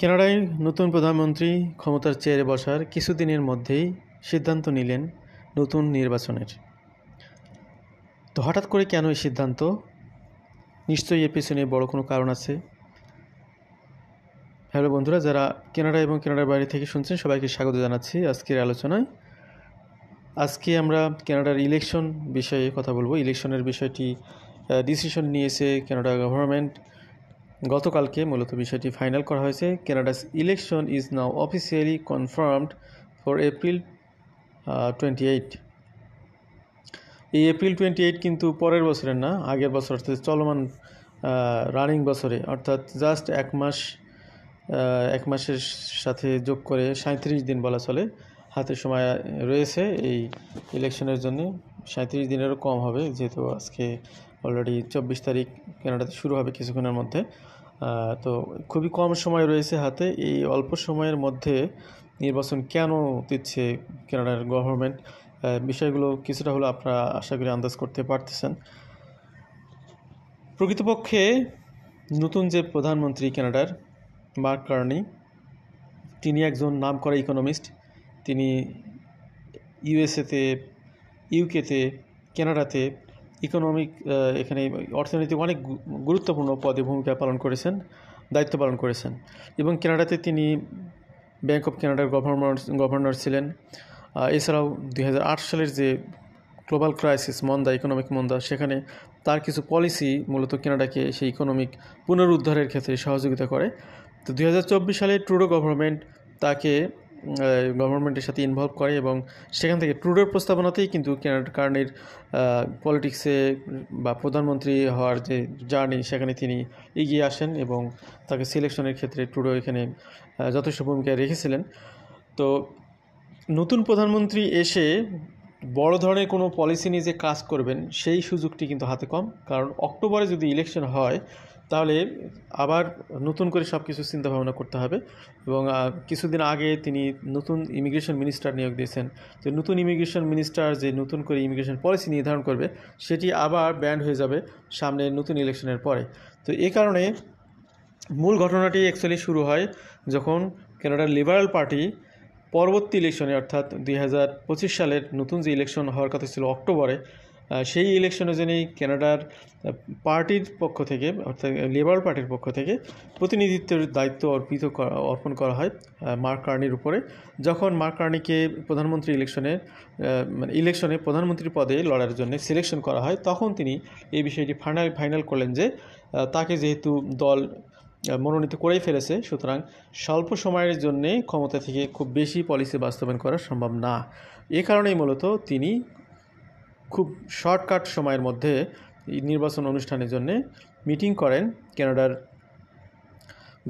কানাডায় নতুন প্রধানমন্ত্রী ক্ষমতার চেয়ারে বসার কিছুদিনের মধ্যেই সিদ্ধান্ত নিলেন নতুন নির্বাচনের। তো হঠাৎ করে কেন এই সিদ্ধান্ত? নিশ্চয়ই এর পেছনে বড় কোনো কারণ আছে। হ্যালো বন্ধুরা, যারা কানাডা এবং কানাডার বাইরে থেকে শুনছেন সবাইকে স্বাগত জানাচ্ছি আজকের আলোচনায়। আজকে আমরা কানাডার ইলেকশন বিষয়ে কথা বলবো। ইলেকশনের বিষয়টি ডিসিশন নিয়েছে কানাডা গভর্নমেন্ট। গতকালকে মূলত বিষয়টি ফাইনাল করা হয়েছে। Canada's election is now officially confirmed for April 28। এই এপ্রিল 28 কিন্তু পরের বছরের না, আগের বছর অর্থাৎ চলমান রানিং বছরে, অর্থাৎ জাস্ট এক মাসের সাথে যোগ করে 37 দিন বলা চলে হাতে সময় রয়েছে এই ইলেকশনের জন্য। 37 দিনেরও কম হবে, যেহেতু আজকে অলরেডি 24 তারিখ কানাডাতে শুরু হবে কিছুক্ষণের মধ্যে। তো খুবই কম সময় রয়েছে হাতে। এই অল্প সময়ের মধ্যে নির্বাচন কেন দিচ্ছে কানাডার গভর্নমেন্ট, বিষয়গুলো কিছুটা হলো আপনারা আশা করি আন্দাজ করতে পারতেছেন। প্রকৃতপক্ষে নতুন যে প্রধানমন্ত্রী কানাডার, মার্ক কার্নি, তিনি একজন নামকরা ইকোনমিস্ট। তিনি ইউএসএতে, ইউকেতে, কানাডাতে এখানে অর্থনৈতিক অনেক গুরুত্বপূর্ণ পদে ভূমিকা পালন করেছেন, দায়িত্ব পালন করেছেন। এবং কানাডাতে তিনি ব্যাংক অফ কানাডার গভর্নর ছিলেন। এছাড়াও 2008 সালের যে গ্লোবাল ক্রাইসিস, ইকোনমিক মন্দা, সেখানে তার কিছু পলিসি মূলত কানাডাকে সেই ইকোনমিক পুনরুদ্ধারের ক্ষেত্রে সহযোগিতা করে। তো 2024 সালে ট্রুডো গভর্নমেন্ট তাকে গভর্নমেন্টের সাথে ইনভলভ করে এবং সেখান থেকে ট্রুডোর প্রস্তাবনাতেই কিন্তু কার্নির পলিটিক্সে বা প্রধানমন্ত্রী হওয়ার যে জার্নি, সেখানে তিনি এগিয়ে আসেন এবং তাকে সিলেকশনের ক্ষেত্রে ট্রুডো এখানে যথেষ্ট ভূমিকা রেখেছিলেন। তো নতুন প্রধানমন্ত্রী এসে বড় ধরনের কোনো পলিসি নিয়ে যে কাজ করবেন সেই সুযোগটি কিন্তু হাতে কম, কারণ অক্টোবরে যদি ইলেকশন হয় তাহলে আবার নতুন করে সব কিছু চিন্তাভাবনা করতে হবে। এবং কিছুদিন আগে তিনি নতুন ইমিগ্রেশন মিনিস্টার নিয়োগ দিয়েছেন। তো নতুন ইমিগ্রেশন মিনিস্টার যে নতুন করে ইমিগ্রেশন পলিসি নির্ধারণ করবে, সেটি আবার ব্যান্ড হয়ে যাবে সামনে নতুন ইলেকশনের পরে। তো এই কারণে মূল ঘটনাটি অ্যাকচুয়ালি শুরু হয় যখন কানাডার লিবারাল পার্টি পরবর্তী ইলেকশনে, অর্থাৎ 2025 সালের নতুন যে ইলেকশন হওয়ার কথা ছিল অক্টোবরে, সেই ইলেকশনের জন্যই কানাডার পার্টির পক্ষ থেকে, অর্থাৎ লিবারাল পার্টির পক্ষ থেকে প্রতিনিধিত্বের দায়িত্ব অর্পণ করা হয় মার্ক কার্নির উপরে। যখন মার্ক কার্নিকে প্রধানমন্ত্রী ইলেকশনে প্রধানমন্ত্রী পদে লড়ার জন্য সিলেকশন করা হয়, তখন তিনি এই বিষয়টি ফাইনাল করলেন যে তাকে যেহেতু দল মনোনীত করেই ফেলেছে, সুতরাং স্বল্প সময়ের জন্যে ক্ষমতা থেকে খুব বেশি পলিসি বাস্তবায়ন করা সম্ভব না। এ কারণেই মূলত তিনি খুব শর্টকাট সময়ের মধ্যে নির্বাচন অনুষ্ঠানের জন্য মিটিং করেন কানাডার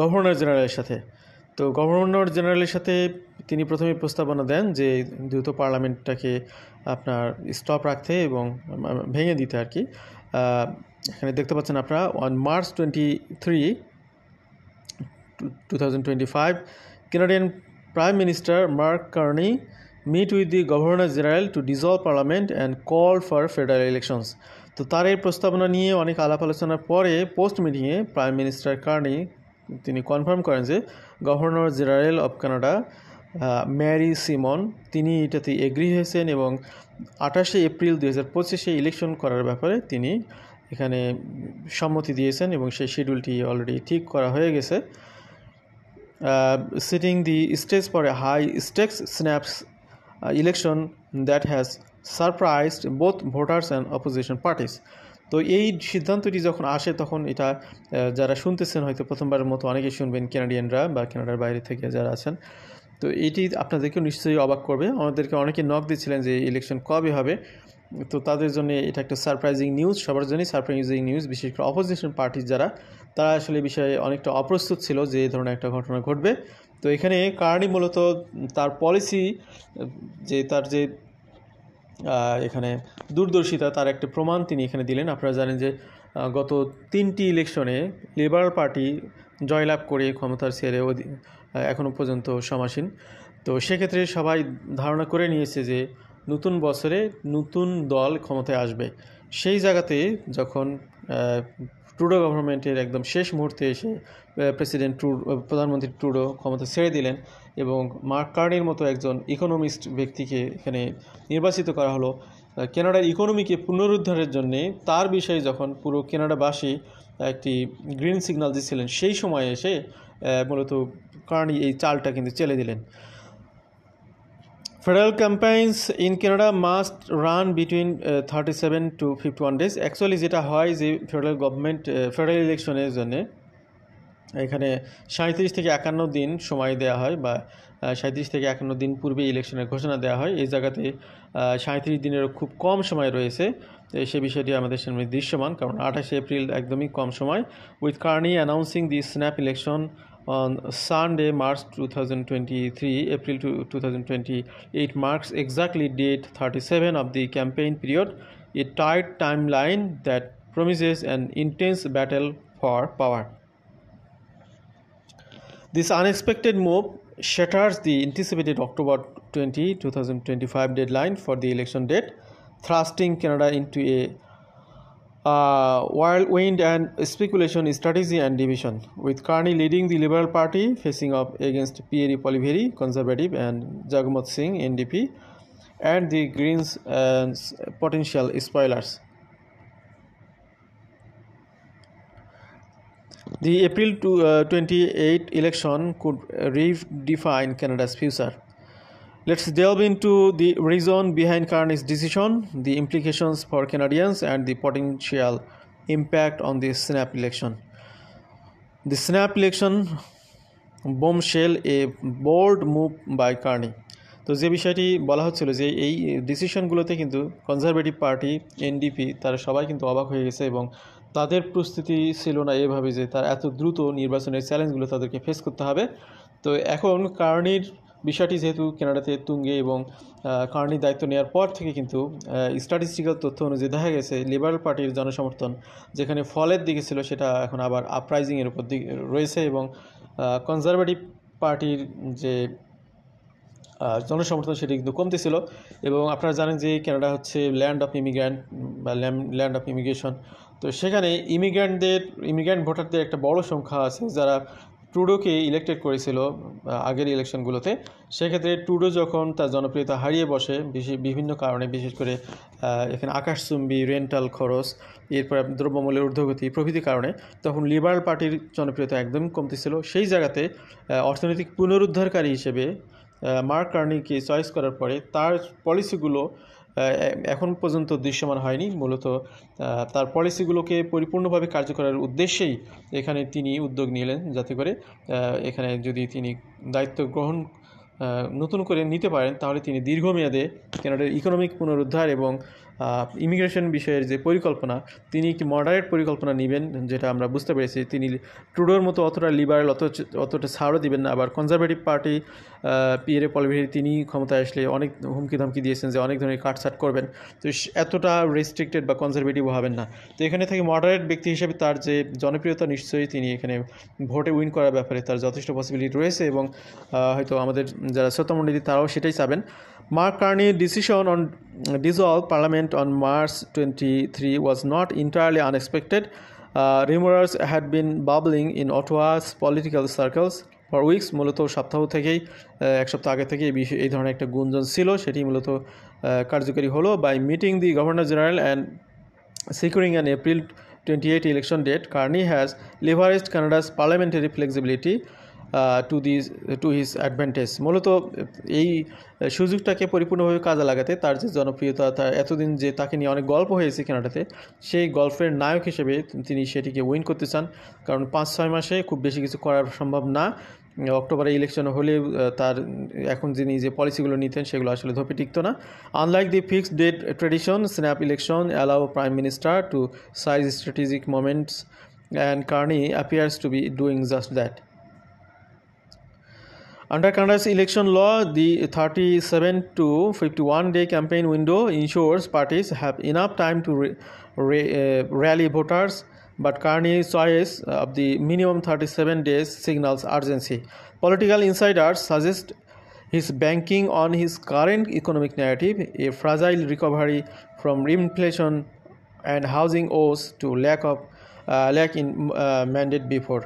গভর্নর জেনারেলের সাথে। তো গভর্নর জেনারেলের সাথে তিনি প্রথমে প্রস্তাবনা দেন যে দ্রুত পার্লামেন্টটাকে আপনার স্টপ রাখতে এবং ভেঙে দিতে আর কি। এখানে দেখতে পাচ্ছেন আপনারা, on March 23, 2025, Canadian Prime Minister Mark Carney meet with the Governor General to dissolve Parliament and call for federal elections. তো তার এই প্রস্তাবনা নিয়ে অনেক আলাপ আলোচনার পরে পোস্ট মিটিংয়ে প্রাইম মিনিস্টার কার্নি তিনি কনফার্ম করেন যে governor general of Canada Mary Simon তিনি এটাতে এগ্রি হয়েছেন এবং 28 এপ্রিল 2025 ইলেকশন করার ব্যাপারে তিনি এখানে সম্মতি দিয়েছেন এবং সেই শিডিউলটি অলরেডি ঠিক করা হয়ে গেছে। Setting the stage for a high-stakes snaps election that has surprised both voters and opposition parties. তো এই সিদ্ধান্তটি যখন আসে তখন এটা যারা শুনতেছেন হয়তো প্রথমবারের মতো অনেকেই শুনবেন, কানাডিয়ানরা বা কানাডার বাইরে থেকে যারা আছেন। তো এটি আপনাদেরকেও নিশ্চয়ই অবাক করবে। আমাদেরকে অনেকে নক দিচ্ছিলেন যে ইলেকশন কবে হবে, তো তাদের জন্য এটা একটা সারপ্রাইজিং নিউজ, সবার জন্যই সারপ্রাইজিং নিউজ। বিশেষ করে অপোজিশন পার্টি তারা আসলে বিষয়ে অনেকটা অপ্রস্তুত ছিল যে এই ধরনের একটা ঘটনা ঘটবে। তো এখানে কার্নি মূলত তার পলিসি, তার যে এখানে দূরদর্শিতা, তার একটা প্রমাণ তিনি এখানে দিলেন। আপনারা জানেন যে গত 3টি ইলেকশনে লিবারাল পার্টি জয়লাভ করে ক্ষমতার চেয়ারে এখনও পর্যন্ত সমাসীন। তো সেক্ষেত্রে সবাই ধারণা করে নিয়েছে যে নতুন বছরে নতুন দল ক্ষমতায় আসবে। সেই জায়গাতে যখন ট্রুডো গভর্নমেন্টের একদম শেষ মুহূর্তে এসে প্রধানমন্ত্রী ট্রুডো ক্ষমতা ছেড়ে দিলেন এবং মার্ক কার্নির মতো একজন ইকোনমিস্ট ব্যক্তিকে এখানে নির্বাচিত করা হলো কানাডার ইকোনমিকে পুনরুদ্ধারের জন্যে। তার বিষয়ে যখন পুরো কানাডাবাসী একটি গ্রিন সিগন্যাল দিচ্ছিলেন, সেই সময় এসে মূলত কার্নি এই চালটা কিন্তু চেলে দিলেন। Federal campaigns in Canada must run between 37 to 51 days. Actually যেটা হয় যে ফেডারেল ইলেকশনের জন্য এখানে 37 থেকে 51 দিন সময় দেওয়া হয়, বা 37 থেকে 51 দিন পূর্বে ইলেকশনের ঘোষণা দেওয়া হয়। এই জায়গাতে 37 দিনেরও খুব কম সময় রয়েছে। সে বিষয়টি আমাদের সামনে দৃশ্যমান, কারণ 28 এপ্রিল একদমই কম সময়। With Carney announcing the snap election on Sunday, March 2023, April 2028 marks exactly date 37 of the campaign period, a tight timeline that promises an intense battle for power. This unexpected move shatters the anticipated October 20, 2025 deadline for the election date, thrusting Canada into a whirlwind and speculation, strategy and division, with Carney leading the Liberal Party facing up against Pierre Poilievre, Conservative, and Jagmeet Singh, NDP, and the Greens as potential spoilers. The April 28 election could redefine Canada's future. Let's delve into the reason behind Carney's decision, the implications for Canadians, and the potential impact on the snap election. The snap election bombshell, a bold move by Carney. তো যে বিষয়টি বলা হচ্ছিল যে এই ডিসিশনগুলোতে কিন্তু conservative party, NDP, তারা সবাই কিন্তু অবাক হয়ে গেছে এবং তাদের প্রস্তুতি ছিল না এভাবে যে তার এত দ্রুত নির্বাচনের চ্যালেঞ্জগুলো তাদেরকে ফেস করতে হবে। তো এখন কার্নির বিষয়টি যেহেতু কানাডাতে তুঙ্গে এবং কার্নি দায়িত্ব নেওয়ার পর থেকে কিন্তু স্ট্যাটিস্টিক্যাল তথ্য অনুযায়ী দেখা গেছে লিবারেল পার্টির জনসমর্থন যেখানে ফলের দিকে ছিল সেটা এখন আবার আপরাইজিংয়ের উপর দিকে রয়েছে, এবং কনজারভেটিভ পার্টির যে জনসমর্থন সেটি কিন্তু কমতেছিল। এবং আপনারা জানেন যে কানাডা হচ্ছে ল্যান্ড অফ ইমিগ্র্যান্ট বা ল্যান্ড অফ ইমিগ্রেশন। তো সেখানে ইমিগ্র্যান্ট ভোটারদের একটা বড় সংখ্যা আছে যারা ট্রুডোকে ইলেক্টেড করেছিল আগের ইলেকশনগুলোতে। সেক্ষেত্রে ট্রুডো যখন তার জনপ্রিয়তা হারিয়ে বসে বিভিন্ন কারণে, বিশেষ করে এখানে আকাশচুম্বী রেন্টাল খরচ, এরপর দ্রব্যমূল্যের ঊর্ধ্বগতি প্রভৃতি কারণে, তখন লিবারেল পার্টির জনপ্রিয়তা একদমই কমতেছিল। সেই জায়গাতে অর্থনৈতিক পুনরুদ্ধারকারী হিসেবে মার্ক কার্নিকে চয়েস করার পরে তার পলিসিগুলো এখন পর্যন্ত দৃশ্যমান হয়নি। মূলত তার পলিসিগুলোকে পরিপূর্ণভাবে কার্যকরের উদ্দেশ্যেই এখানে তিনি উদ্যোগ নিলেন, যাতে করে এখানে যদি তিনি দায়িত্ব গ্রহণ নতুন করে নিতে পারেন তাহলে তিনি দীর্ঘমেয়াদে কানাডার ইকোনমিক পুনরুদ্ধার এবং ইমিগ্রেশন বিষয়ের যে পরিকল্পনা, তিনি একটি মডারেট পরিকল্পনা নেবেন, যেটা আমরা বুঝতে পেরেছি। তিনি ট্রুডোর মতো অতটা লিবারেল অতটা ছাড়ও দিবেন না। আবার কনজারভেটিভ পার্টি পিয়েরে পলিভেরি তিনি ক্ষমতায় আসলে অনেক হুমকি ধামকি দিয়েছেন যে অনেক ধরনের কাটছাট করবেন, তো এতটা রেস্ট্রিক্টেড বা কনজারভেটিভ হবেন না। তো এখানে থেকে মডারেট ব্যক্তি হিসেবে তার যে জনপ্রিয়তা, নিশ্চয়ই তিনি এখানে ভোটে উইন করার ব্যাপারে তার যথেষ্ট পসিবিলিটি রয়েছে, এবং হয়তো আমাদের যারা শ্রোতামণ্ডলী তারাও সেটাই চাবেন। Mark Carney's decision on dissolve Parliament on March 23 was not entirely unexpected. Rumors had been bubbling in Ottawa's political circles for weeks. মূলত এক সপ্তাহ আগে থেকে এই ধরনের একটা গুঞ্জন ছিল, সেটি মূলত কার্যকরী হলো। By meeting the Governor General and securing an April 28 election date, Carney has leveraged Canada's parliamentary flexibility to his advantage. মূলত এই সুযোগটাকে পরিপূর্ণভাবে কাজে লাগাতে তার যে জনপ্রিয়তা, তার এতদিন যে তাকে নিয়ে অনেক গল্প হয়েছে কানাডাতে, সেই গল্পের নায়ক হিসেবে তিনি সেটিকে উইন করতে চান। কারণ 5-6 মাসে খুব বেশি কিছু করা সম্ভব না। অক্টোবরে ইলেকশন হলে তার এখন যিনি যে পলিসিগুলো নিতেন সেগুলো আসলে ধপে টিকতো না। Unlike the fixed date tradition, snap election allow prime minister to seize strategic moments, and Carney appears to be doing just that. Under Canada's election law, the 37 to 51 day campaign window ensures parties have enough time to rally voters, but Carney's choice of the minimum 37 days signals urgency. Political insiders suggest he's banking on his current economic narrative, a fragile recovery from inflation and housing woes to lack of lack in mandate before.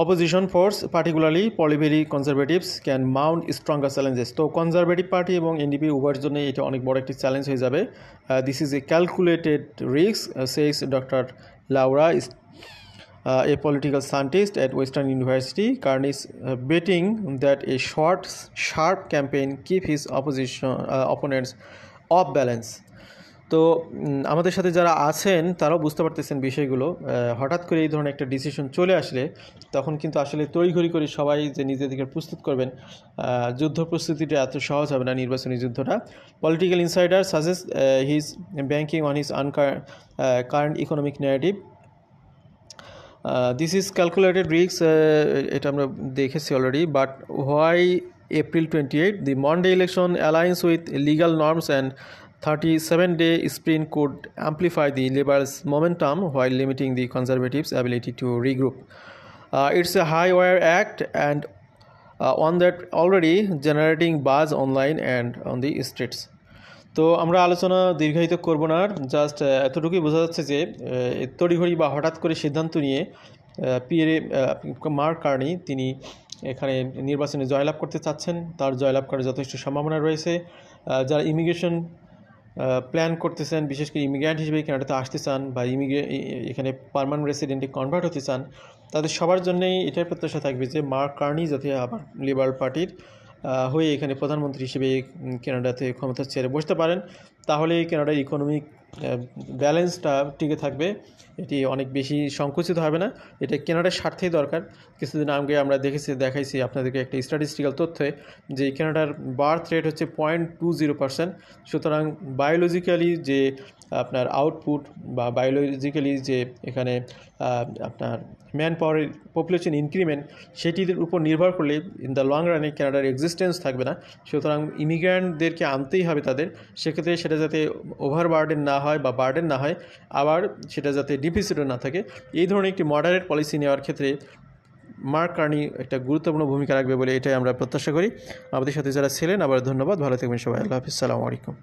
Opposition force, particularly Poliveri conservatives, can mount stronger challenges. তো conservative party এবং NDP উভয়ের জন্য এটা অনেক বড় একটি challenge হয়ে যাবে. This is a calculated risk, says Dr. Laura, a political scientist at Western University. Carney is betting that a short, sharp campaign keep his opponents off balance. তো আমাদের সাথে যারা আছেন তারাও বুঝতে পারতেছেন বিষয়গুলো. হঠাৎ করে এই ধরনের একটা ডিসিশন চলে আসলে তখন কিন্তু আসলে তড়িঘড়ি করে সবাই যে নিজেদেরকে প্রস্তুত করবেন, যুদ্ধ প্রস্তুতিটা এত সহজ হবে না, নির্বাচনী যুদ্ধটা. Political insider suggest he is banking on his current economic narrative. This is calculated risk, এটা আমরা দেখেছি already. But why April 28, the Monday election aligns with legal norms and 37-day sprint could amplify the Liberals' momentum while limiting the Conservatives' ability to regroup. It's a high-wire act and one that already generating buzz online and on the streets. তো আমরা আলোচনা দীর্ঘায়িত করব না, just এতটুকুই বোঝা যাচ্ছে যে তড়িঘড়ি বা হঠাৎ করে সিদ্ধান্ত নিয়ে মার্ক কার্নি তিনি এখানে নির্বাচনে জয়লাভ করতে চাচ্ছেন. তার জয়লাভ করার যথেষ্ট সম্ভাবনা রয়েছে. যারা ইমিগ্রেশন প্ল্যান করতেছেন, বিশেষ করে ইমিগ্রেন্ট হিসেবে কানাডাতে আসতে চান বা এখানে পার্মানেন্ট রেসিডেন্টে কনভার্ট হতে চান, তাদের সবার জন্যই এটাই প্রত্যাশা থাকবে যে মার্ক কার্নি যাতে আবার লিবারাল পার্টির হয়ে এখানে প্রধানমন্ত্রী হিসেবে কানাডাতে ক্ষমতা ছেড়ে বসতে পারেন. তাহলে কানাডার ইকোনমিক ব্যালেন্সটা টিকে থাকবে, এটি অনেক বেশি সংকুচিত হবে না. এটা কানাডার স্বার্থেই দরকার. কিছুদিন আগে আমরা দেখাইছি আপনাদেরকে একটা স্ট্যাটিস্টিক্যাল তথ্যে যে কানাডার বার্থ রেট হচ্ছে 0.20%. সুতরাং বায়োলজিক্যালি যে আপনার আউটপুট বা বায়োলজিক্যালি যে এখানে আপনার ম্যান পাওয়ারের পপুলেশন ইনক্রিমেন্ট, সেটির উপর নির্ভর করলে ইন দ্য লং রানে কানাডার এক্সিস্টেন্স থাকবে না. সুতরাং ইমিগ্র্যান্টদেরকে আনতেই হবে তাদের. সেক্ষেত্রে সেটা যাতে ওভার বার্ডেন না হয় বা বার্ডেন না হয়, আবার সেটা যাতে ডিফিসিটও না থাকে, এই ধরনের একটি মডারেট পলিসি নেওয়ার ক্ষেত্রে মার্ক কার্নি একটা গুরুত্বপূর্ণ ভূমিকা রাখবে বলে এটাই আমরা প্রত্যাশা করি. আমাদের সাথে যারা ছিলেন আবার ধন্যবাদ. ভালো থাকবেন সবাই. আল্লাহ হাফিজ. আসসালামু আলাইকুম.